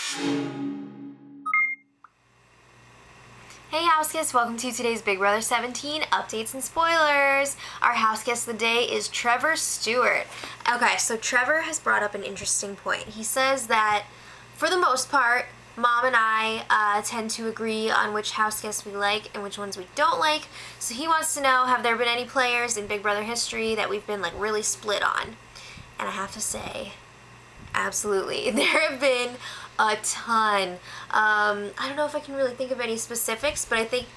Hey house guests, welcome to today's Big Brother 17 updates and spoilers. Our house guest of the day is Trevor Stewart. Okay, so Trevor has brought up an interesting point. He says that for the most part, Mom and I tend to agree on which house guests we like and which ones we don't like. So he wants to know, have there been any players in Big Brother history that we've been like really split on? And I have to say, absolutely. There have been a ton. I don't know if I can really think of any specifics, but I think,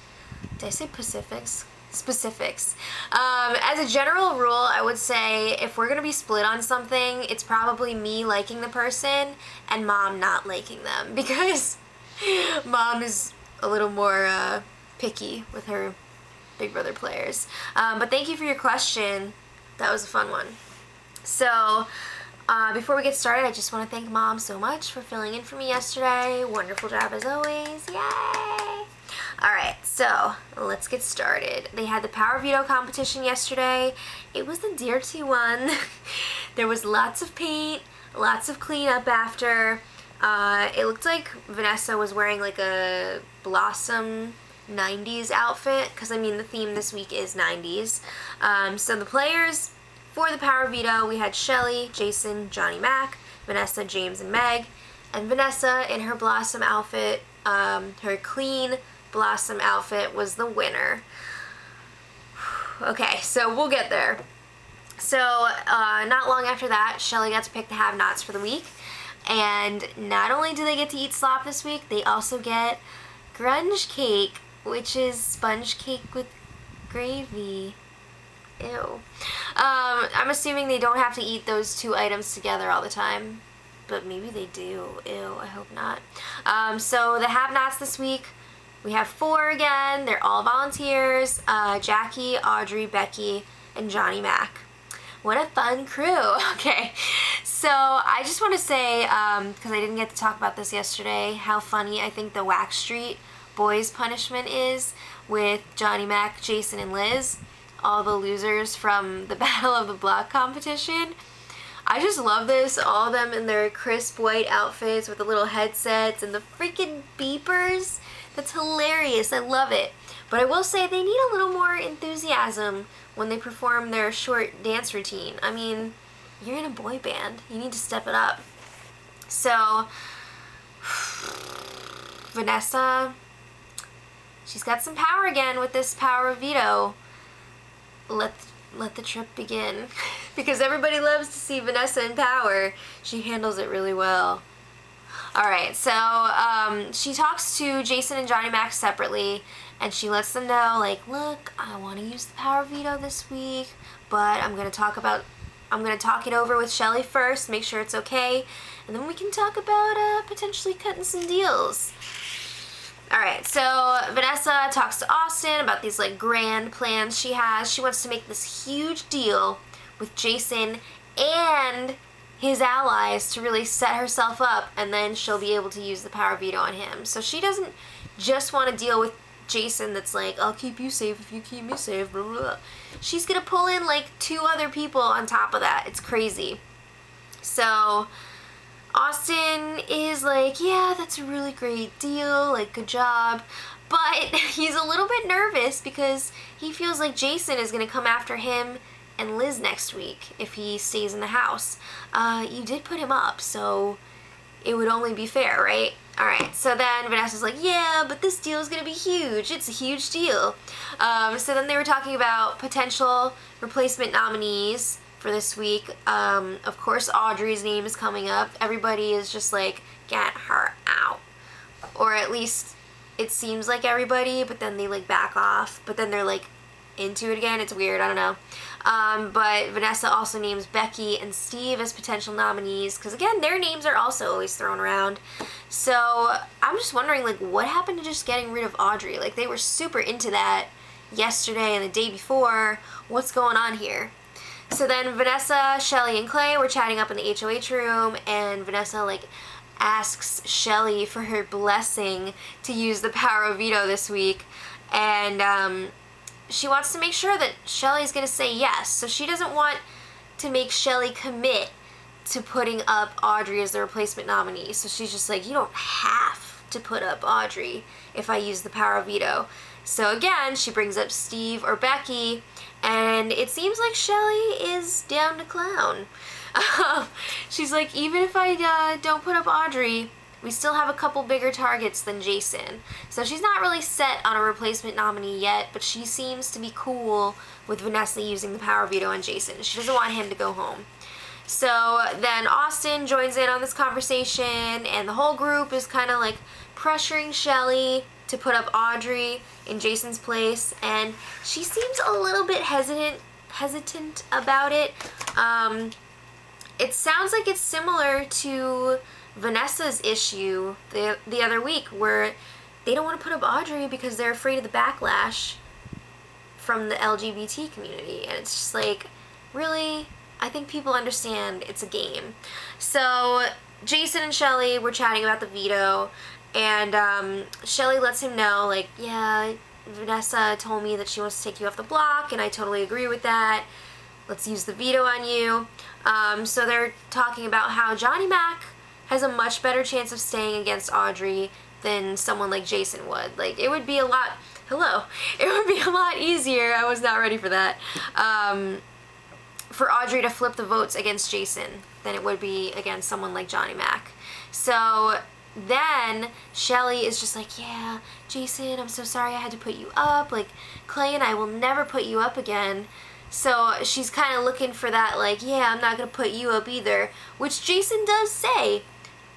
did I say Pacifics? Specifics. As a general rule, I would say if we're gonna be split on something, it's probably me liking the person and Mom not liking them, because Mom is a little more picky with her Big Brother players. But thank you for your question. That was a fun one. So, before we get started, I just want to thank Mom so much for filling in for me yesterday. Wonderful job as always. Yay! Alright, so let's get started. They had the Power Veto competition yesterday. It was the dirty one. There was lots of paint, lots of cleanup after. It looked like Vanessa was wearing like a Blossom 90s outfit, because I mean the theme this week is 90s. So the players for the Power Veto, we had Shelly, Jason, Johnny Mac, Vanessa, James, and Meg. And Vanessa, in her Blossom outfit, her clean Blossom outfit, was the winner. Okay, so we'll get there. So, not long after that, Shelly got to pick the have-nots for the week. And not only do they get to eat slop this week, they also get grunge cake, which is sponge cake with gravy. Ew. I'm assuming they don't have to eat those two items together all the time, but maybe they do. Ew, I hope not. So the have-nots this week, we have 4 again. They're all volunteers. Jackie, Audrey, Becky, and Johnny Mac. What a fun crew. Okay, so I just want to say, because I didn't get to talk about this yesterday, how funny I think the Wax Street boys punishment is with Johnny Mac, Jason, and Liz. All the losers from the Battle of the Block competition. I just love this. All of them in their crisp white outfits with the little headsets and the freaking beepers. That's hilarious. I love it. But I will say they need a little more enthusiasm when they perform their short dance routine. I mean, you're in a boy band. You need to step it up. So, Vanessa, she's got some power again with this Power of Veto. Let the trip begin. Because everybody loves to see Vanessa in power. She handles it really well. Alright, so she talks to Jason and Johnny Mac separately, and she lets them know, like, look, I want to use the Power Veto this week, but I'm gonna talk it over with Shelly first, make sure it's okay, and then we can talk about potentially cutting some deals. Alright, so Vanessa talks to Austin about these like grand plans she has. She wants to make this huge deal with Jason and his allies to really set herself up, and then she'll be able to use the Power Veto on him. So she doesn't just want to deal with Jason that's like, I'll keep you safe if you keep me safe, blah, blah, blah. She's gonna pull in like 2 other people on top of that. It's crazy. So Austin is like, yeah, that's a really great deal, like, good job, but he's a little bit nervous because he feels like Jason is going to come after him and Liz next week if he stays in the house. You did put him up, so it would only be fair, right? Alright, so then Vanessa's like, yeah, but this deal is going to be huge. It's a huge deal. So then they were talking about potential replacement nominees for this week. Of course, Audrey's name is coming up. Everybody is just like, get her out. Or at least it seems like everybody, but then they like back off. But then they're like into it again. It's weird. I don't know. But Vanessa also names Becky and Steve as potential nominees, because again, their names are also always thrown around. So I'm just wondering, like, what happened to just getting rid of Audrey? Like, they were super into that yesterday and the day before. What's going on here? So then Vanessa, Shelly, and Clay were chatting up in the HOH room, and Vanessa like asks Shelly for her blessing to use the Power of Veto this week, and she wants to make sure that Shelly's going to say yes. So she doesn't want to make Shelly commit to putting up Audrey as the replacement nominee. So she's just like, you don't have to put up Audrey if I use the power of veto. So again, she brings up Steve or Becky, and it seems like Shelly is down to clown. She's like, even if I don't put up Audrey, we still have a couple bigger targets than Jason. So she's not really set on a replacement nominee yet, but she seems to be cool with Vanessa using the power veto on Jason. She doesn't want him to go home. So then Austin joins in on this conversation, and the whole group is kind of like pressuring Shelly to put up Audrey in Jason's place, and she seems a little bit hesitant about it. It sounds like it's similar to Vanessa's issue the other week, where they don't want to put up Audrey because they're afraid of the backlash from the LGBT community. And it's just like, really? I think people understand it's a game. So Jason and Shelly were chatting about the veto, and Shelly lets him know, like, yeah, Vanessa told me that she wants to take you off the block, and I totally agree with that. Let's use the veto on you. So they're talking about how Johnny Mac has a much better chance of staying against Audrey than someone like Jason would. Like, it would be a lot, it would be a lot easier, I was not ready for that, for Audrey to flip the votes against Jason than it would be against someone like Johnny Mac. So then Shelly is just like, yeah, Jason, I'm so sorry I had to put you up. Like, Clay and I will never put you up again. So she's kind of looking for that, like, yeah, I'm not going to put you up either, which Jason does say.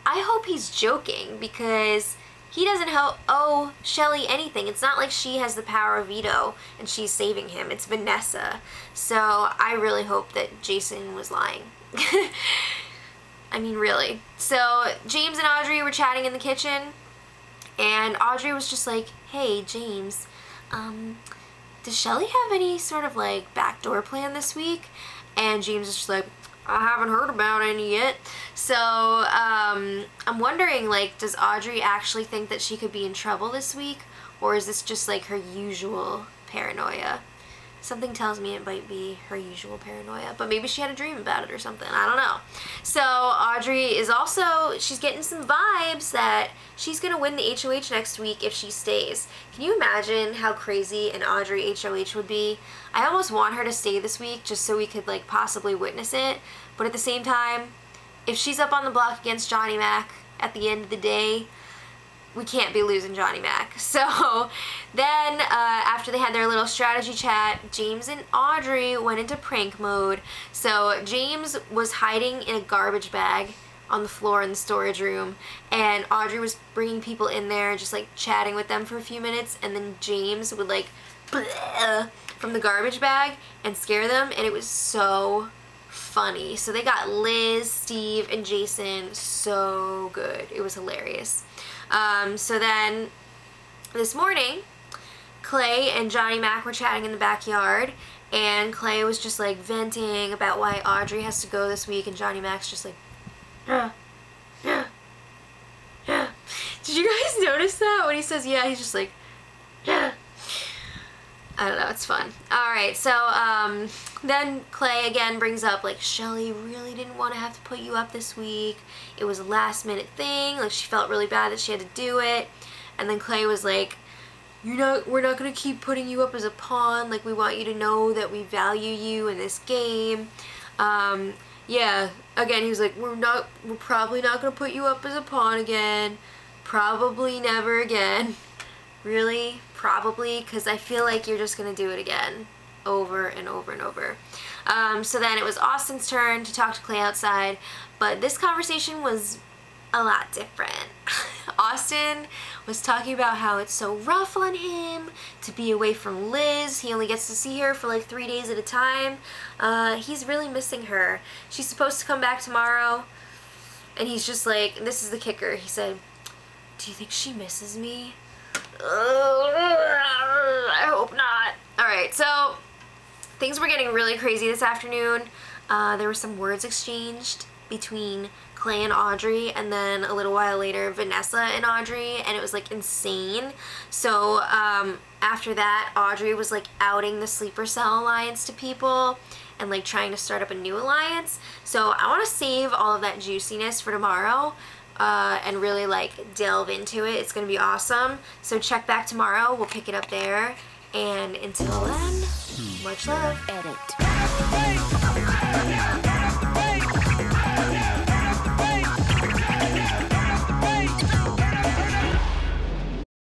I hope he's joking, because he doesn't owe Shelly anything. It's not like she has the power of veto and she's saving him. It's Vanessa. So I really hope that Jason was lying. I mean, really. So James and Audrey were chatting in the kitchen, and Audrey was just like, hey, James, does Shelly have any sort of like backdoor plan this week? And James is just like, I haven't heard about any yet. So I'm wondering, like, does Audrey actually think that she could be in trouble this week, or is this just like her usual paranoia? Something tells me it might be her usual paranoia, but maybe she had a dream about it or something. I don't know. So Audrey is also, she's getting some vibes that she's going to win the HOH next week if she stays. Can you imagine how crazy an Audrey HOH would be? I almost want her to stay this week just so we could, like, possibly witness it. But at the same time, if she's up on the block against Johnny Mac at the end of the day, we can't be losing Johnny Mac. So then after they had their little strategy chat, James and Audrey went into prank mode. So James was hiding in a garbage bag on the floor in the storage room, and Audrey was bringing people in there, just like chatting with them for a few minutes, and then James would like from the garbage bag and scare them, and it was so funny. So they got Liz, Steve, and Jason so good. It was hilarious. So then this morning, Clay and Johnny Mac were chatting in the backyard, and Clay was just like venting about why Audrey has to go this week, and Johnny Mac's just like, yeah. Did you guys notice that? When he says yeah, he's just like, yeah. I don't know, it's fun. Alright, so then Clay again brings up, like, Shelly really didn't want to have to put you up this week. It was a last minute thing. Like, she felt really bad that she had to do it. And then Clay was like, we're not going to keep putting you up as a pawn. Like, we want you to know that we value you in this game. Yeah, again, he was like, we're probably not going to put you up as a pawn again. Probably never again. Really? Probably, because I feel like you're just going to do it again over and over and over. So then it was Austin's turn to talk to Clay outside, but this conversation was a lot different. Austin was talking about how it's so rough on him to be away from Liz. He only gets to see her for like 3 days at a time. He's really missing her. She's supposed to come back tomorrow, and he's just like, this is the kicker, he said, do you think she misses me? I hope not. Alright, so things were getting really crazy this afternoon. There were some words exchanged between Clay and Audrey, and then a little while later Vanessa and Audrey, and it was like insane. So after that, Audrey was like outing the Sleeper Cell Alliance to people, and like trying to start up a new alliance. So I want to save all of that juiciness for tomorrow and really like delve into it. It's gonna be awesome. So check back tomorrow. We'll pick it up there. And until then, much love. Edit.